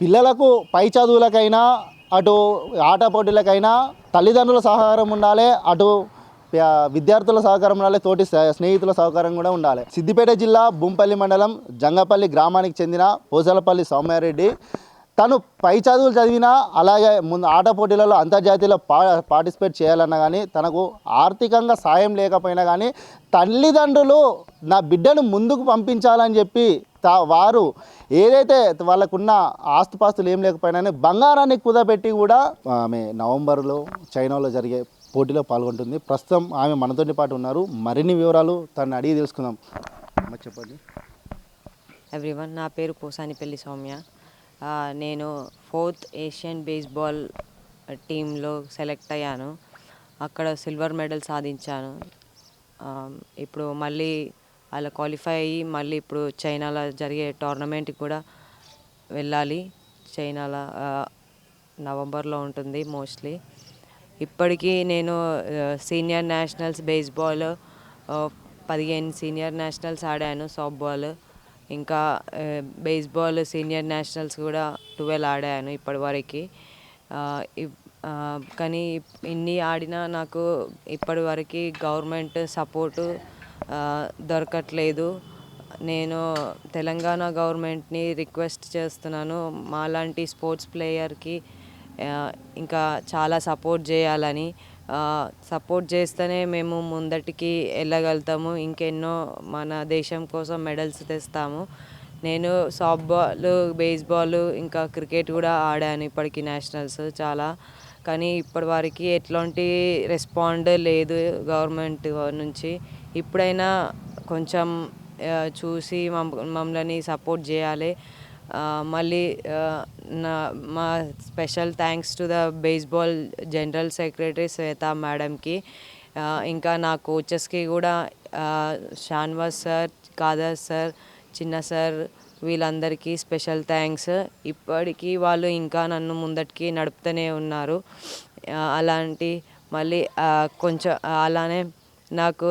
పిల్లలకు పై చదువులకైనా అటు ఆట పోటీలకైనా తల్లిదండ్రుల సహకారం ఉండాలి, అటు విద్యార్థుల సహకారం ఉండాలి, తోటి స్నేహితుల సహకారం కూడా ఉండాలి. సిద్దిపేట జిల్లా బూంపల్లి మండలం జంగపల్లి గ్రామానికి చెందిన పోజలపల్లి సౌమ్యారెడ్డి తను పై చదువులు చదివినా అలాగే ముందు ఆట పోటీలలో అంతర్జాతీయలో పార్టిసిపేట్ చేయాలన్నా కానీ తనకు ఆర్థికంగా సాయం లేకపోయినా కానీ తల్లిదండ్రులు నా బిడ్డను ముందుకు పంపించాలని చెప్పి వారు ఏదైతే వాళ్ళకున్న ఆస్తుపాస్తులు ఏం లేకపోయినా బంగారాన్ని కుదపెట్టి కూడా ఆమె నవంబర్లో చైనాలో జరిగే పోటీలో పాల్గొంటుంది. ప్రస్తుతం ఆమె మనతోటి పాటు ఉన్నారు. మరిన్ని వివరాలు తనని అడిగి తెలుసుకుందాం. చెప్పండి. ఎవ్రీవన్, నా పేరు పోసానిపల్లి సౌమ్య. నేను 4th ఏషియన్ బేస్బాల్ టీంలో సెలెక్ట్ అయ్యాను. అక్కడ సిల్వర్ మెడల్ సాధించాను. ఇప్పుడు మళ్ళీ అలా క్వాలిఫై అయ్యి మళ్ళీ ఇప్పుడు చైనాలో జరిగే టోర్నమెంట్కి కూడా వెళ్ళాలి. చైనాలో నవంబర్లో ఉంటుంది మోస్ట్లీ. ఇప్పటికీ నేను senior nationals baseball 15 senior nationals ఆడాను. సాఫ్ట్బాల్ ఇంకా బేస్బాల్ సీనియర్ నేషనల్స్ కూడా 12 ఆడాను ఇప్పటివరకు. కానీ ఇన్ని ఆడినా నాకు ఇప్పటివరకు గవర్నమెంట్ సపోర్టు దొరకట్లేదు. నేను తెలంగాణ గవర్నమెంట్ని రిక్వెస్ట్ చేస్తున్నాను, మాలాంటి స్పోర్ట్స్ ప్లేయర్కి ఇంకా చాలా సపోర్ట్ చేయాలని. సపోర్ట్ చేస్తేనే మేము ముందటికి వెళ్ళగలుగుతాము, ఇంకెన్నో మన దేశం కోసం మెడల్స్ తెస్తాము. నేను సాఫ్ట్బాల్, బేస్బాల్ ఇంకా క్రికెట్ కూడా ఆడాను ఇప్పటికి నేషనల్స్ చాలా. కానీ ఇప్పటివరకు ఎట్లాంటి రెస్పాండ్ లేదు గవర్నమెంట్ నుంచి. ఇప్పుడైనా కొంచెం చూసి మమ్మల్ని సపోర్ట్ చేయాలి. మళ్ళీ మా special thanks to the baseball general secretary Shweta మేడంకి, ఇంకా నా కోచెస్కి కూడా Shahnawaz sir, Khader sir, Chinna sir, వీళ్ళందరికీ స్పెషల్ థ్యాంక్స్. ఇప్పటికీ వాళ్ళు ఇంకా నన్ను ముందటికి నడుపుతూనే ఉన్నారు. అలాంటి మళ్ళీ కొంచెం అలానే నాకు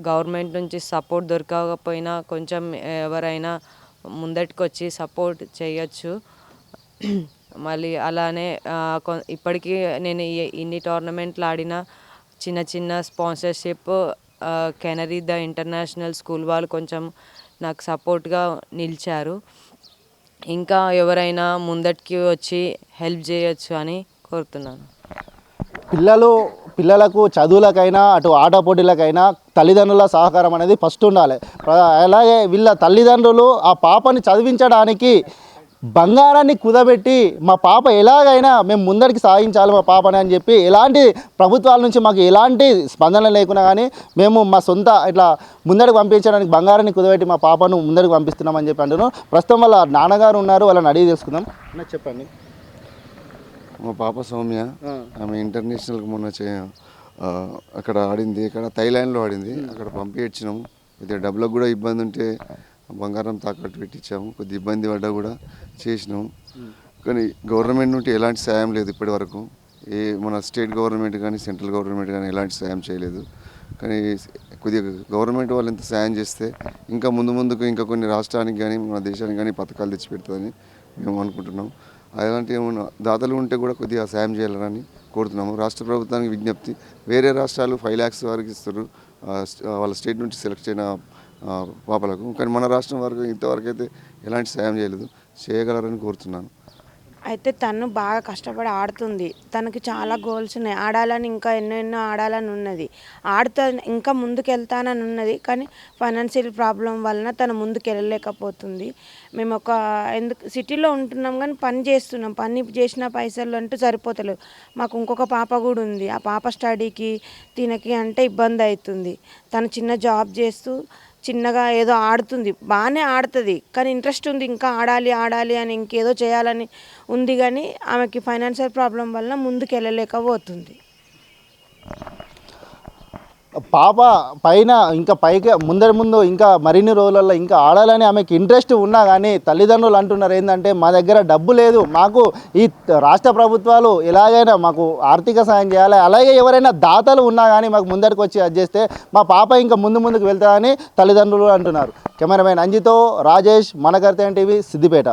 గవర్నమెంట్ నుంచి సపోర్ట్ దొరకకపోయినా కొంచెం ఎవరైనా ముందటికి వచ్చి సపోర్ట్ చేయొచ్చు. మళ్ళీ అలానే ఇప్పటికీ నేను ఇన్ని టోర్నమెంట్లు ఆడిన చిన్న చిన్న sponsorship canary the international school వాళ్ళు కొంచెం నాకు సపోర్ట్గా నిలిచారు. ఇంకా ఎవరైనా ముందటికి వచ్చి హెల్ప్ చేయొచ్చు అని కోరుతున్నాను. పిల్లలకు చదువులకైనా అటు ఆట పోటీలకైనా తల్లిదండ్రుల సహకారం అనేది ఫస్ట్ ఉండాలి. అలాగే వీళ్ళ తల్లిదండ్రులు ఆ పాపని చదివించడానికి బంగారాన్ని కుదబెట్టి మా పాప ఎలాగైనా మేము ముందరికి సాగించాలి మా పాపని అని చెప్పి ఎలాంటి ప్రభుత్వాల నుంచి మాకు ఎలాంటి స్పందన లేకున్నా కానీ మేము మా సొంత ఇట్లా ముందరికి పంపించడానికి బంగారాన్ని కుదబెట్టి మా పాపను ముందరికి పంపిస్తున్నామని చెప్పి అంటున్నాను. ప్రస్తుతం వాళ్ళ నాన్నగారు ఉన్నారు, వాళ్ళని అడిగి తెలుసుకుందాం. చెప్పండి. మా పాప సౌమ్య, ఆమె ఇంటర్నేషనల్కి మొన్న అక్కడ ఆడింది, ఇక్కడ థైలాండ్లో ఆడింది. అక్కడ పంపించినాము. కొద్దిగా డబ్బులకు కూడా ఇబ్బంది ఉంటే బంగారం తాకట్టు పెట్టించాము. కొద్దిగా ఇబ్బంది పడ్డా కూడా చేసినాము. కానీ గవర్నమెంట్ నుండి ఎలాంటి సాయం లేదు ఇప్పటి వరకు. మన స్టేట్ గవర్నమెంట్ కానీ సెంట్రల్ గవర్నమెంట్ కానీ ఎలాంటి సాయం చేయలేదు. కానీ కొద్దిగా గవర్నమెంట్ వాళ్ళు ఎంత సాయం చేస్తే ఇంకా ముందుకు ఇంకా కొన్ని రాష్ట్రానికి కానీ మన దేశానికి కానీ పథకాలు తెచ్చిపెడుతుందని మేము అనుకుంటున్నాం. అలాంటి ఏమైనా దాతలు ఉంటే కూడా కొద్దిగా సాయం చేయాలని కోరుతున్నాము. రాష్ట్ర ప్రభుత్వానికి విజ్ఞప్తి, వేరే రాష్ట్రాలు 5 lakhs వరకు ఇస్తారు వాళ్ళ స్టేట్ నుంచి సెలెక్ట్ అయిన పాపలకు. కానీ మన రాష్ట్రం వరకు ఇంతవరకు అయితే ఎలాంటి సాయం చేయలేదు, చేయగలరని కోరుతున్నాను. అయితే తను బాగా కష్టపడి ఆడుతుంది. తనకి చాలా గోల్స్ ఉన్నాయి, ఆడాలని ఇంకా ఎన్నో ఆడాలని ఉన్నది, ఇంకా ముందుకు వెళ్తానని ఉన్నది. కానీ ఫైనాన్షియల్ ప్రాబ్లం వలన తను ముందుకు వెళ్ళలేకపోతుంది. మేము ఎందుకు సిటీలో ఉంటున్నాం కానీ పని చేస్తున్నాం, పని చేసిన పైసలు అంటూ సరిపోతలేవు. మాకు ఇంకొక పాప కూడా ఉంది, ఆ పాప స్టడీకి తినకి అంటే ఇబ్బంది అవుతుంది. తను చిన్న జాబ్ చేస్తూ చిన్నగా ఏదో ఆడుతుంది, బాగానే ఆడుతుంది. కానీ ఇంట్రెస్ట్ ఉంది, ఇంకా ఆడాలి అని ఇంకేదో చేయాలని ఉంది. కానీ ఆమెకి ఫైనాన్షియల్ ప్రాబ్లం వల్ల ముందుకు వెళ్ళలేకపోతుంది. పాప పైన ఇంకా పైకి ముందు ఇంకా మరిన్ని రోజులలో ఇంకా ఆడాలని ఆమెకి ఇంట్రెస్ట్ ఉన్నా కానీ తల్లిదండ్రులు అంటున్నారు ఏంటంటే మా దగ్గర డబ్బు లేదు, మాకు ఈ రాష్ట్ర ప్రభుత్వాలు ఎలాగైనా మాకు ఆర్థిక సాయం చేయాలి, అలాగే ఎవరైనా దాతలు ఉన్నా కానీ మాకు ముందరికి వచ్చి అది చేస్తే మా పాప ఇంకా ముందుకు వెళ్తారని తల్లిదండ్రులు అంటున్నారు. కెమెరామెన్ అంజితో రాజేష్, మన కర్తవ్యం టీవీ, సిద్దిపేట.